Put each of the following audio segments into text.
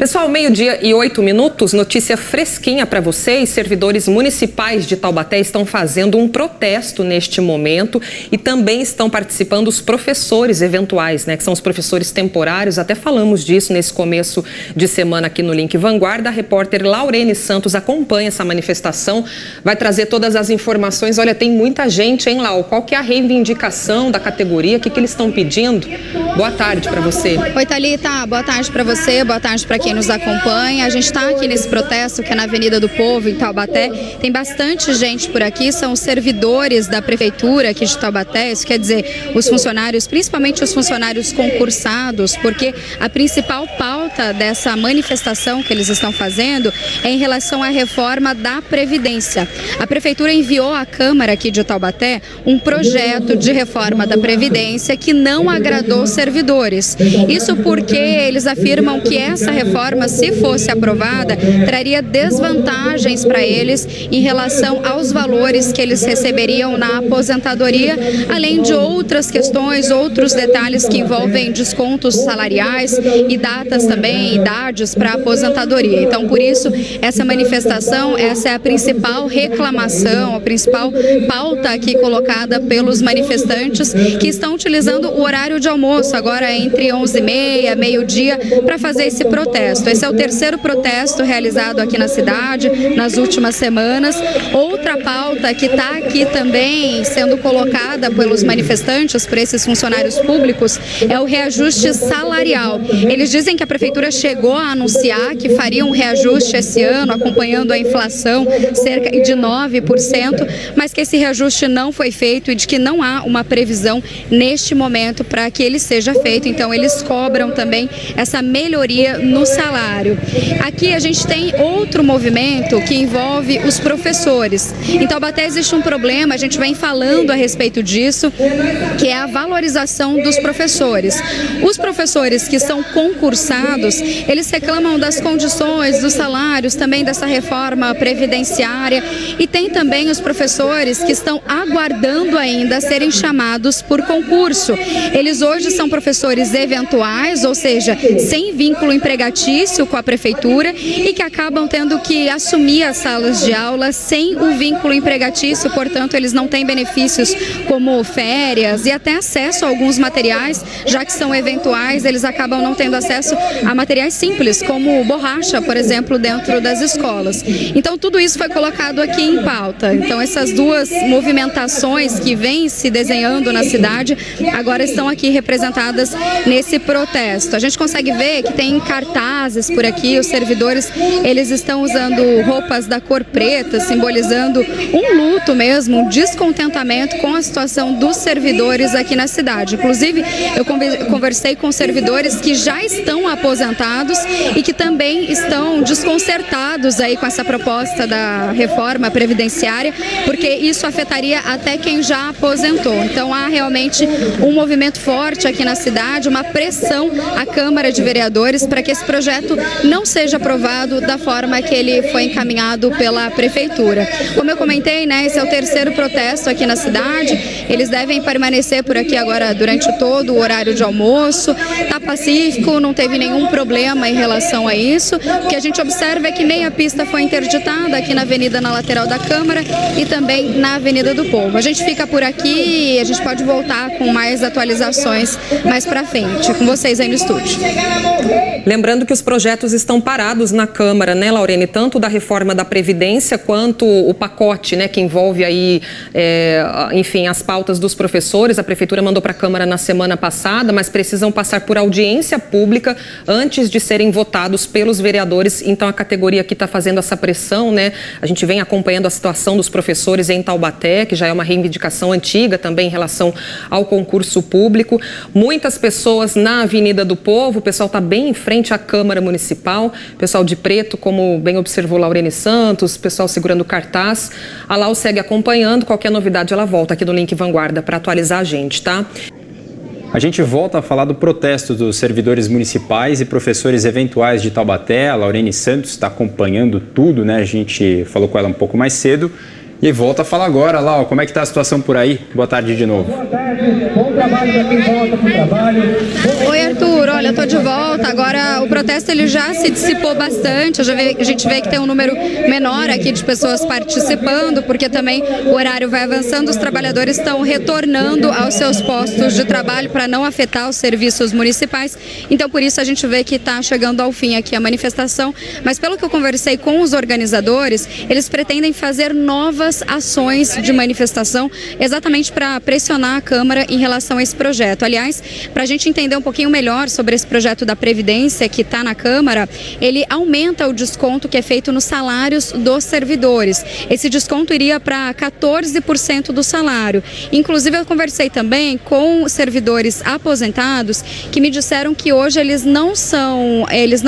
Pessoal, 12h08, notícia fresquinha para vocês. Servidores municipais de Taubaté estão fazendo um protesto neste momento e também estão participando os professores eventuais, que são os professores temporários. Até falamos disso nesse começo de semana aqui no Link Vanguarda. A repórter Laurene Santos acompanha essa manifestação, vai trazer todas as informações. Olha, tem muita gente, hein, Lau? Qual que é a reivindicação da categoria? O que eles estão pedindo? Boa tarde para você. Oi, Thalita. Boa tarde para você, boa tarde para quem nos acompanha. A gente está aqui nesse protesto que é na Avenida do Povo, em Taubaté. Tem bastante gente por aqui, são os servidores da prefeitura aqui de Taubaté, isso quer dizer os funcionários, principalmente os funcionários concursados, porque a principal pauta dessa manifestação que eles estão fazendo é em relação à reforma da Previdência. A prefeitura enviou à Câmara aqui de Taubaté um projeto de reforma da Previdência que não agradou os servidores. Isso porque eles afirmam que essa reforma, se fosse aprovada, traria desvantagens para eles em relação aos valores que eles receberiam na aposentadoria, além de outras questões, outros detalhes que envolvem descontos salariais e datas também, idades para aposentadoria. Então, por isso, essa manifestação, essa é a principal reclamação, a principal pauta aqui colocada pelos manifestantes que estão utilizando o horário de almoço, agora entre 11h30, meio-dia, para fazer esse protesto. Esse é o terceiro protesto realizado aqui na cidade nas últimas semanas. Outra pauta que está aqui também sendo colocada pelos manifestantes, por esses funcionários públicos, é o reajuste salarial. Eles dizem que a prefeitura chegou a anunciar que faria um reajuste esse ano, acompanhando a inflação, cerca de 9%, mas que esse reajuste não foi feito e de que não há uma previsão neste momento para que ele seja feito. Então, eles cobram também essa melhoria no salário. Aqui a gente tem outro movimento que envolve os professores. Em Taubaté existe um problema, a gente vem falando a respeito disso, que é a valorização dos professores. Os professores que são concursados, eles reclamam das condições, dos salários, também dessa reforma previdenciária, e tem também os professores que estão aguardando ainda serem chamados por concurso. Eles hoje são professores eventuais, ou seja, sem vínculo empregatício com a prefeitura e que acabam tendo que assumir as salas de aula sem o vínculo empregatício, portanto eles não têm benefícios como férias e até acesso a alguns materiais, já que são eventuais, eles acabam não tendo acesso a materiais simples, como borracha, por exemplo, dentro das escolas. Então tudo isso foi colocado aqui em pauta. Então essas duas movimentações que vêm se desenhando na cidade agora estão aqui representadas nesse protesto. A gente consegue ver que tem cartazes por aqui, os servidores, eles estão usando roupas da cor preta, simbolizando um luto mesmo, um descontentamento com a situação dos servidores aqui na cidade. Inclusive, eu conversei com servidores que já estão aposentados e que também estão desconcertados aí com essa proposta da reforma previdenciária, porque isso afetaria até quem já aposentou. Então, há realmente um movimento forte aqui na cidade, uma pressão à Câmara de Vereadores para que esse projeto não seja aprovado da forma que ele foi encaminhado pela prefeitura. Como eu comentei, esse é o terceiro protesto aqui na cidade. Eles devem permanecer por aqui agora durante todo o horário de almoço. Está pacífico, não teve nenhum problema em relação a isso. O que a gente observa é que meia pista foi interditada aqui na avenida, na lateral da Câmara e também na Avenida do Povo. A gente fica por aqui e a gente pode voltar com mais atualizações mais para frente. Com vocês aí no estúdio. Lembrando que os projetos estão parados na Câmara, Laurene? Tanto da reforma da Previdência quanto o pacote, que envolve aí, enfim, as pautas dos professores. A Prefeitura mandou para a Câmara na semana passada, mas precisam passar por audiência pública antes de serem votados pelos vereadores. Então, a categoria aqui está fazendo essa pressão, A gente vem acompanhando a situação dos professores em Taubaté, que já é uma reivindicação antiga também em relação ao concurso público. Muitas pessoas na Avenida do Povo, o pessoal está bem em frente à Câmara Municipal, pessoal de preto, como bem observou Laurene Santos, pessoal segurando cartaz. A Lau segue acompanhando, qualquer novidade ela volta aqui no Link Vanguarda para atualizar a gente, tá? A gente volta a falar do protesto dos servidores municipais e professores eventuais de Taubaté. A Laurene Santos está acompanhando tudo, A gente falou com ela um pouco mais cedo. E volta a falar agora, Lau, como é que está a situação por aí? Boa tarde de novo. Boa tarde, bom trabalho para quem volta para o trabalho. Oi, Arthur, olha, eu tô de volta. Agora o protesto ele já se dissipou bastante. A gente vê que tem um número menor aqui de pessoas participando, porque também o horário vai avançando, os trabalhadores estão retornando aos seus postos de trabalho para não afetar os serviços municipais. Então, por isso a gente vê que está chegando ao fim aqui a manifestação. Mas pelo que eu conversei com os organizadores, eles pretendem fazer novas ações de manifestação exatamente para pressionar a Câmara em relação a esse projeto. Aliás, para a gente entender um pouquinho melhor sobre esse projeto da Previdência que está na Câmara, ele aumenta o desconto que é feito nos salários dos servidores. Esse desconto iria para 14% do salário. Inclusive, eu conversei também com servidores aposentados que me disseram que hoje eles não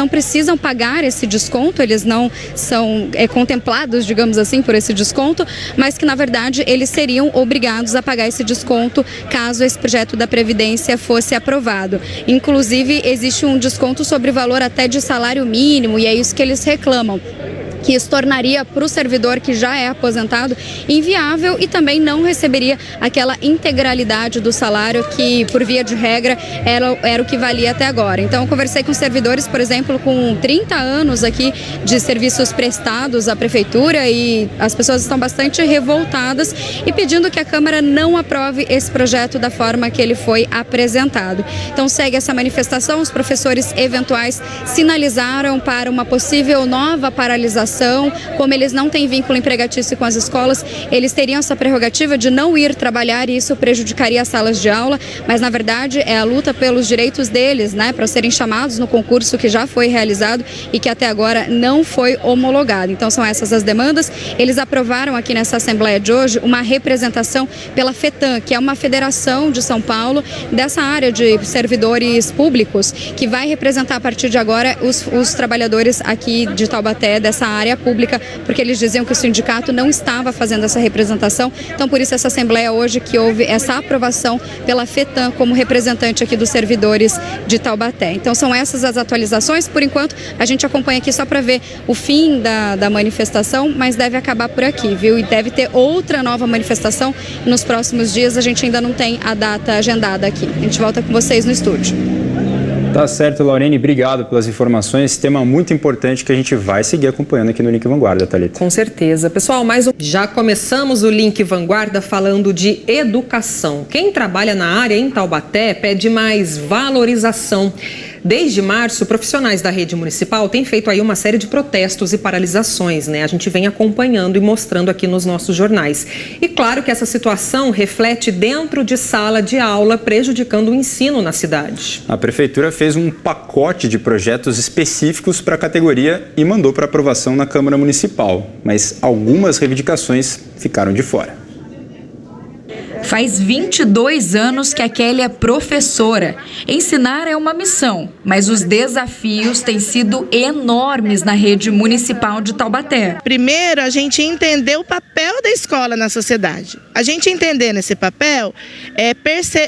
precisam pagar esse desconto, eles não são contemplados, digamos assim, por esse desconto, mas que na verdade eles seriam obrigados a pagar esse desconto caso esse projeto da Previdência fosse aprovado. Inclusive, existe um desconto sobre o valor até de salário mínimo e é isso que eles reclamam, que isso tornaria para o servidor que já é aposentado inviável e também não receberia aquela integralidade do salário que, por via de regra, era o que valia até agora. Então, eu conversei com servidores, por exemplo, com 30 anos aqui de serviços prestados à Prefeitura e as pessoas estão bastante revoltadas e pedindo que a Câmara não aprove esse projeto da forma que ele foi apresentado. Então, segue essa manifestação, os professores eventuais sinalizaram para uma possível nova paralisação. Como eles não têm vínculo empregatício com as escolas, eles teriam essa prerrogativa de não ir trabalhar e isso prejudicaria as salas de aula, mas na verdade é a luta pelos direitos deles, né, para serem chamados no concurso que já foi realizado e que até agora não foi homologado. Então são essas as demandas. Eles aprovaram aqui nessa Assembleia de hoje uma representação pela FETAM, que é uma federação de São Paulo dessa área de servidores públicos, que vai representar a partir de agora os trabalhadores aqui de Taubaté, dessa área pública, porque eles diziam que o sindicato não estava fazendo essa representação. Então, por isso, essa Assembleia hoje que houve essa aprovação pela FETAM como representante aqui dos servidores de Taubaté. Então, são essas as atualizações. Por enquanto, a gente acompanha aqui só para ver o fim da manifestação, mas deve acabar por aqui, viu? E deve ter outra nova manifestação nos próximos dias. A gente ainda não tem a data agendada aqui. A gente volta com vocês no estúdio. Tá certo, Laurene, obrigado pelas informações. Esse tema muito importante que a gente vai seguir acompanhando aqui no Link Vanguarda, Thalita. Com certeza. Pessoal, já começamos o Link Vanguarda falando de educação. Quem trabalha na área em Taubaté pede mais valorização. Desde março, profissionais da rede municipal têm feito aí uma série de protestos e paralisações, né? A gente vem acompanhando e mostrando aqui nos nossos jornais. E claro que essa situação reflete dentro de sala de aula, prejudicando o ensino na cidade. A Prefeitura fez um pacote de projetos específicos para a categoria e mandou para aprovação na Câmara Municipal, mas algumas reivindicações ficaram de fora. Faz 22 anos que a Kelly é professora. Ensinar é uma missão, mas os desafios têm sido enormes na rede municipal de Taubaté. Primeiro, a gente entender o papel da escola na sociedade. A gente entendendo esse papel,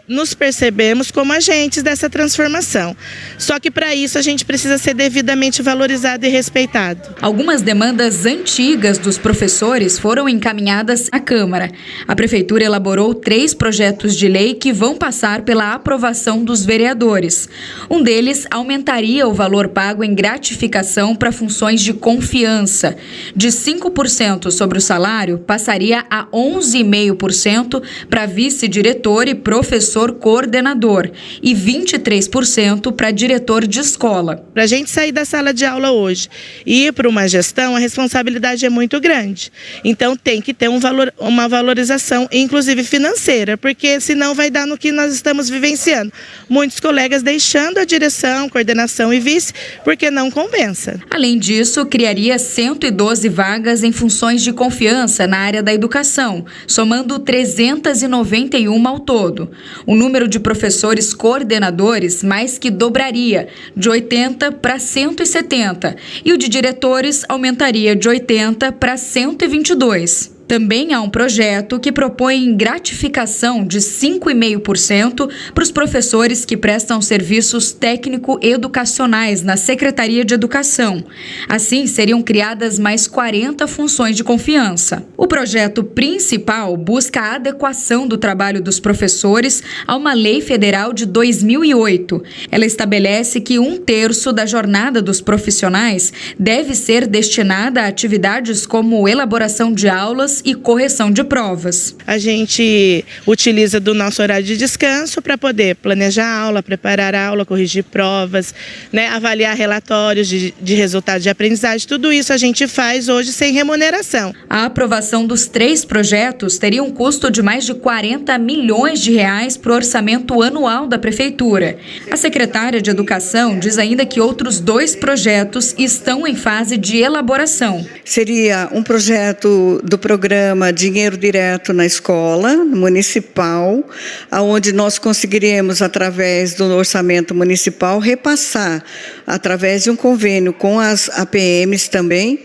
nos percebemos como agentes dessa transformação. Só que para isso a gente precisa ser devidamente valorizado e respeitado. Algumas demandas antigas dos professores foram encaminhadas à Câmara. A Prefeitura elaborou 3 projetos de lei que vão passar pela aprovação dos vereadores. Um deles aumentaria o valor pago em gratificação para funções de confiança. De 5% sobre o salário, passaria a 11,5% para vice-diretor e professor coordenador e 23% para diretor de escola. Para a gente sair da sala de aula hoje e ir para uma gestão, a responsabilidade é muito grande. Então tem que ter uma valorização, inclusive financeira, porque senão vai dar no que nós estamos vivenciando. Muitos colegas deixando a direção, coordenação e vice, porque não compensa. Além disso, criaria 112 vagas em funções de confiança na área da educação, somando 391 ao todo. O número de professores coordenadores mais que dobraria, de 80 para 170, e o de diretores aumentaria de 80 para 122. Também há um projeto que propõe gratificação de 5,5% para os professores que prestam serviços técnico-educacionais na Secretaria de Educação. Assim, seriam criadas mais 40 funções de confiança. O projeto principal busca a adequação do trabalho dos professores a uma lei federal de 2008. Ela estabelece que 1/3 da jornada dos profissionais deve ser destinada a atividades como elaboração de aulas e correção de provas. A gente utiliza do nosso horário de descanso para poder planejar a aula, preparar a aula, corrigir provas, né, avaliar relatórios de resultados de aprendizagem. Tudo isso a gente faz hoje sem remuneração. A aprovação dos 3 projetos teria um custo de mais de 40 milhões de reais para o orçamento anual da Prefeitura. A secretária de Educação diz ainda que outros 2 projetos estão em fase de elaboração. Seria um projeto do programa Dinheiro Direto na Escola Municipal, onde nós conseguiríamos, através do orçamento municipal, repassar, através de um convênio com as APMs também,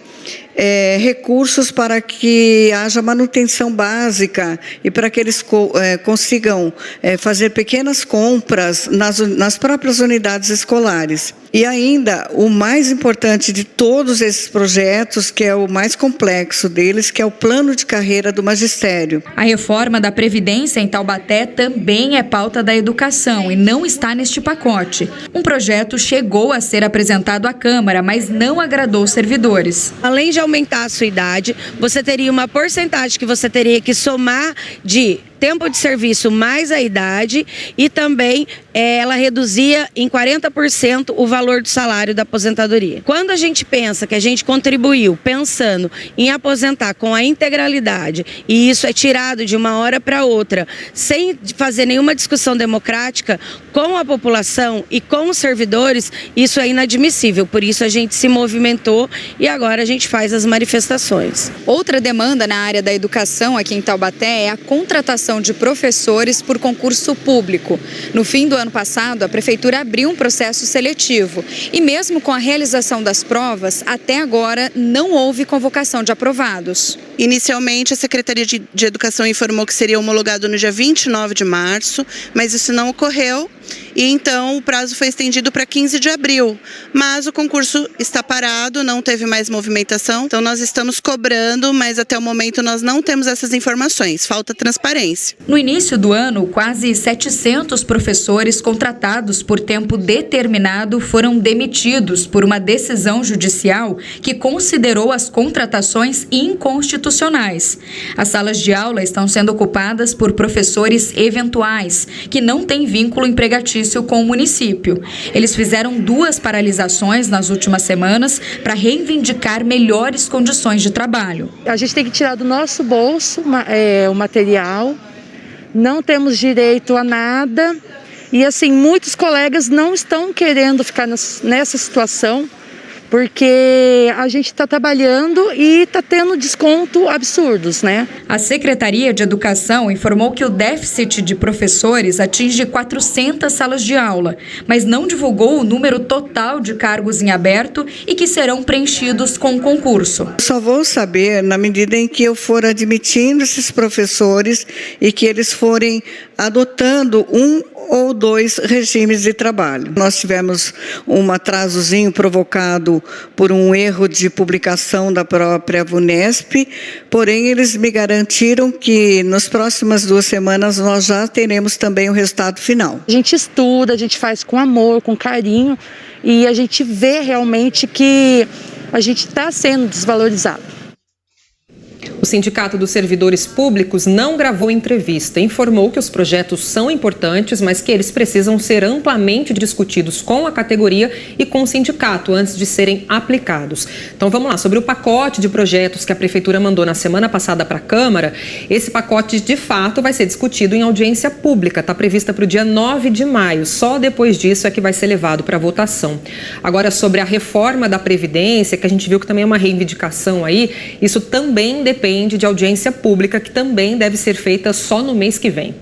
recursos para que haja manutenção básica e para que eles consigam fazer pequenas compras nas próprias unidades escolares. E ainda, o mais importante de todos esses projetos, que é o mais complexo deles, que é o plano de carreira do magistério. A reforma da Previdência em Taubaté também é pauta da educação e não está neste pacote. Um projeto chegou a ser apresentado à Câmara, mas não agradou os servidores. Além de aumentar a sua idade, você teria uma porcentagem que você teria que somar de tempo de serviço mais a idade e também ela reduzia em 40% o valor do salário da aposentadoria. Quando a gente pensa que a gente contribuiu pensando em aposentar com a integralidade e isso é tirado de uma hora para outra, sem fazer nenhuma discussão democrática com a população e com os servidores, isso é inadmissível. Por isso a gente se movimentou e agora a gente faz as manifestações. Outra demanda na área da educação aqui em Taubaté é a contratação de professores por concurso público. No fim do ano passado, a Prefeitura abriu um processo seletivo e mesmo com a realização das provas, até agora não houve convocação de aprovados. Inicialmente, a Secretaria de Educação informou que seria homologado no dia 29 de março, mas isso não ocorreu e então o prazo foi estendido para 15 de abril. Mas o concurso está parado, não teve mais movimentação, então nós estamos cobrando, mas até o momento nós não temos essas informações, falta transparência. No início do ano, quase 700 professores contratados por tempo determinado foram demitidos por uma decisão judicial que considerou as contratações inconstitucionais. As salas de aula estão sendo ocupadas por professores eventuais, que não têm vínculo empregatício com o município. Eles fizeram 2 paralisações nas últimas semanas para reivindicar melhores condições de trabalho. A gente tem que tirar do nosso bolso o material, não temos direito a nada e assim, muitos colegas não estão querendo ficar nessa situação, porque a gente está trabalhando e está tendo desconto absurdos, né? A Secretaria de Educação informou que o déficit de professores atinge 400 salas de aula, mas não divulgou o número total de cargos em aberto e que serão preenchidos com o concurso. Só vou saber na medida em que eu for admitindo esses professores e que eles forem adotando um ou 2 regimes de trabalho. Nós tivemos um atrasozinho provocado por um erro de publicação da própria VUNESP, porém eles me garantiram que nas próximas 2 semanas nós já teremos também o resultado final. A gente estuda, a gente faz com amor, com carinho e a gente vê realmente que a gente está sendo desvalorizado. O Sindicato dos Servidores Públicos não gravou entrevista. Informou que os projetos são importantes, mas que eles precisam ser amplamente discutidos com a categoria e com o sindicato antes de serem aplicados. Então vamos lá, sobre o pacote de projetos que a Prefeitura mandou na semana passada para a Câmara, esse pacote de fato vai ser discutido em audiência pública. Está prevista para o dia 9 de maio. Só depois disso é que vai ser levado para votação. Agora, sobre a reforma da Previdência, que a gente viu que também é uma reivindicação aí, isso também depende de audiência pública, que também deve ser feita só no mês que vem.